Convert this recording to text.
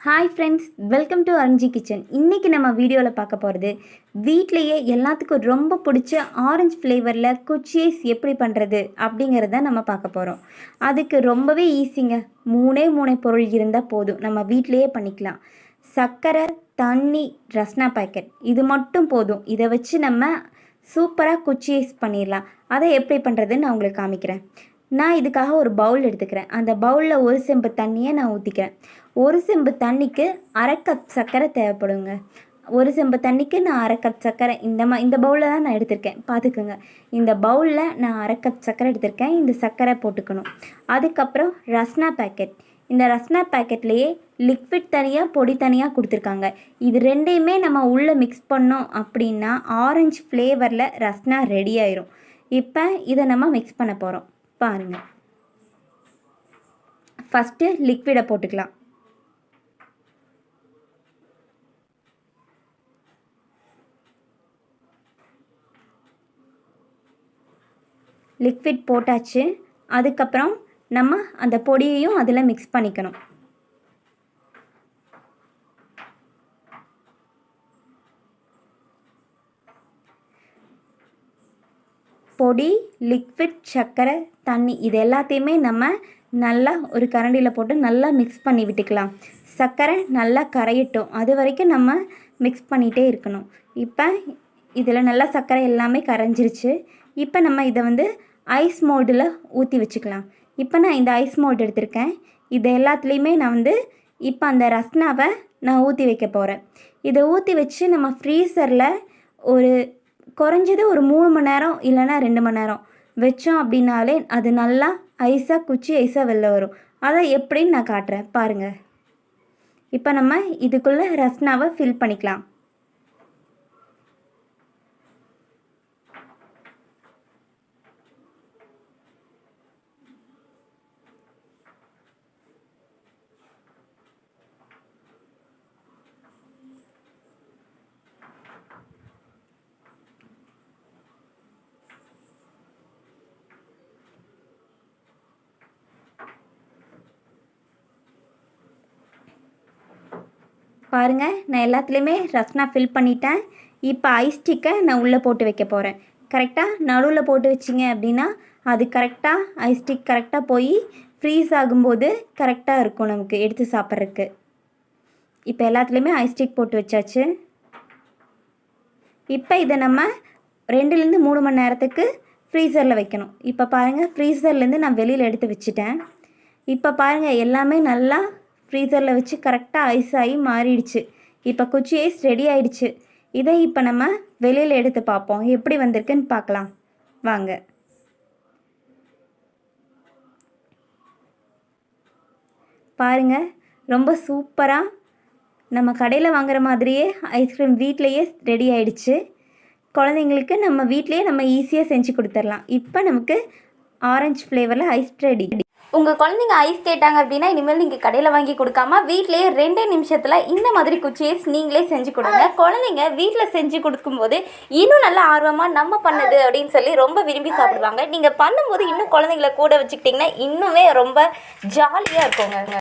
Hi friends, welcome to அருஞ்சி kitchen. இன்றைக்கி நம்ம வீடியோவில் பார்க்க போகிறது வீட்டிலையே எல்லாத்துக்கும் ரொம்ப பிடிச்ச ஆரஞ்சு ஃப்ளேவரில் குச்சீஸ் எப்படி பண்ணுறது அப்படிங்கிறத நம்ம பார்க்க போகிறோம். அதுக்கு ரொம்பவே ஈஸிங்க. மூணே பொருள் இருந்தால் போதும், நம்ம வீட்டிலையே பண்ணிக்கலாம். சர்க்கரை, தண்ணி, ரஸ்னா பாக்கெட், இது மட்டும் போதும். இதை வச்சு நம்ம சூப்பராக குச்சீஸ் பண்ணிடலாம். அதை எப்படி பண்ணுறதுன்னு நான் உங்களுக்கு காமிக்கிறேன். நான் இதுக்காக ஒரு பவுல் எடுத்துக்கிறேன். அந்த பவுலில் ஒரு செம்பு தண்ணியை நான் ஊற்றிக்கிறேன். ஒரு செம்பு தண்ணிக்கு அரை கப் சர்க்கரை தேவைப்படுங்க. ஒரு செம்பு தண்ணிக்கு நான் அரை கப் சர்க்கரை இந்த பவுலில் தான் நான் எடுத்திருக்கேன். பார்த்துக்குங்க, இந்த பவுலில் நான் அரை கப் சர்க்கரை எடுத்திருக்கேன். இந்த சர்க்கரை போட்டுக்கணும். அதுக்கப்புறம் ரஸ்னா பேக்கெட். இந்த ரஸ்னா பேக்கெட்லேயே லிக்விட் தனியாக, பொடி தனியாக கொடுத்துருக்காங்க. இது ரெண்டையுமே நம்ம உள்ளே மிக்ஸ் பண்ணோம் அப்படின்னா ஆரஞ்சு ஃப்ளேவரில் ரஸ்னா ரெடி ஆயிரும். இப்போ இதை நம்ம மிக்ஸ் பண்ண போகிறோம். பாருங்கள், ஃபஸ்ட்டு லிக்விடை போட்டுக்கலாம். லிக்விட் போட்டாச்சு. அதுக்கப்புறம் நம்ம அந்த பொடியையும் அதில் மிக்ஸ் பண்ணிக்கணும். பொடி, லிக்விட், சர்க்கரை, தண்ணி, இது எல்லாத்தையுமே நம்ம நல்லா ஒரு கரண்டியில் போட்டு நல்லா மிக்ஸ் பண்ணி விட்டுக்கலாம். சர்க்கரை நல்லா கரையட்டும், அது வரைக்கும் நம்ம மிக்ஸ் பண்ணிகிட்டே இருக்கணும். இப்போ இதில் நல்லா சர்க்கரை எல்லாமே கரைஞ்சிருச்சு. இப்போ நம்ம இதை ஐஸ் மோல்டில் ஊற்றி வச்சுக்கலாம். இப்போ நான் இந்த ஐஸ் மோல்டு எடுத்திருக்கேன். இது எல்லாத்துலேயுமே நான் இப்போ அந்த ரஸ்னாவை நான் ஊற்றி வைக்க போகிறேன். இதை ஊற்றி வச்சு நம்ம ஃப்ரீசரில் ஒரு குறைஞ்சது ஒரு 3 மணி நேரம் இல்லைனா 2 மணி நேரம் வச்சோம் அப்படின்னாலே அது நல்லா ஐஸாக குச்சி ஐஸாக வெளில வரும். அதை எப்படின்னு நான் காட்டுறேன் பாருங்கள். இப்போ நம்ம இதுக்குள்ளே ரஸ்னாவை ஃபில் பண்ணிக்கலாம். பாருங்கள், நான் எல்லாத்துலேயுமே ரஸ்னா ஃபில் பண்ணிட்டேன். இப்போ ஐஸ் ஸ்டிக்கை நான் உள்ளே போட்டு வைக்க போகிறேன். கரெக்டாக நடுவில் போட்டு வச்சிங்க அப்படின்னா அது கரெக்டாக ஐஸ் ஸ்டிக் கரெக்டாக போய் ஃப்ரீஸ் ஆகும்போது கரெக்டாக இருக்கும் நமக்கு எடுத்து சாப்பிட்றதுக்கு. இப்போ எல்லாத்துலேயுமே ஐஸ் ஸ்டிக் போட்டு வச்சாச்சு. இப்போ இதை நம்ம 2லேருந்து 3 மணி நேரத்துக்கு ஃப்ரீசரில் வைக்கணும். இப்போ பாருங்கள், ஃப்ரீசர்லேருந்து நான் வெளியில் எடுத்து வச்சுட்டேன். இப்போ பாருங்கள், எல்லாமே நல்லா ஃப்ரீசரில் வச்சு கரெக்டாக ஐஸ் ஆகி மாறிடுச்சு. இப்போ குச்சி ஐஸ் ரெடி ஆகிடுச்சு. இதை இப்போ நம்ம வெளியில் எடுத்து பார்ப்போம், எப்படி வந்திருக்குன்னு பார்க்கலாம் வாங்க. பாருங்கள், ரொம்ப சூப்பராக நம்ம கடையில் வாங்குகிற மாதிரியே ஐஸ்கிரீம் வீட்டிலையே ரெடி ஆகிடுச்சு. குழந்தைங்களுக்கு நம்ம வீட்டிலையே நம்ம ஈஸியாக செஞ்சு கொடுத்துடலாம். இப்போ நமக்கு ஆரஞ்சு ஃப்ளேவரில் ஐஸ் ரெடி. உங்கள் குழந்தைங்க ஐஸ் கேட்டாங்க அப்படின்னா இனிமேல் நீங்கள் கடையில் வாங்கி கொடுக்காம வீட்டிலேயே 2 நிமிஷத்தில் இந்த மாதிரி குச்சீஸ் நீங்களே செஞ்சு கொடுங்க. குழந்தைங்க வீட்டில் செஞ்சு கொடுக்கும்போது இன்னும் நல்லா ஆர்வமாக நம்ம பண்ணது அப்படின்னு சொல்லி ரொம்ப விரும்பி சாப்பிடுவாங்க. நீங்கள் பண்ணும்போது இன்னும் குழந்தைங்கள கூட வச்சுக்கிட்டிங்கன்னா இன்னுமே ரொம்ப ஜாலியாக இருக்குங்க.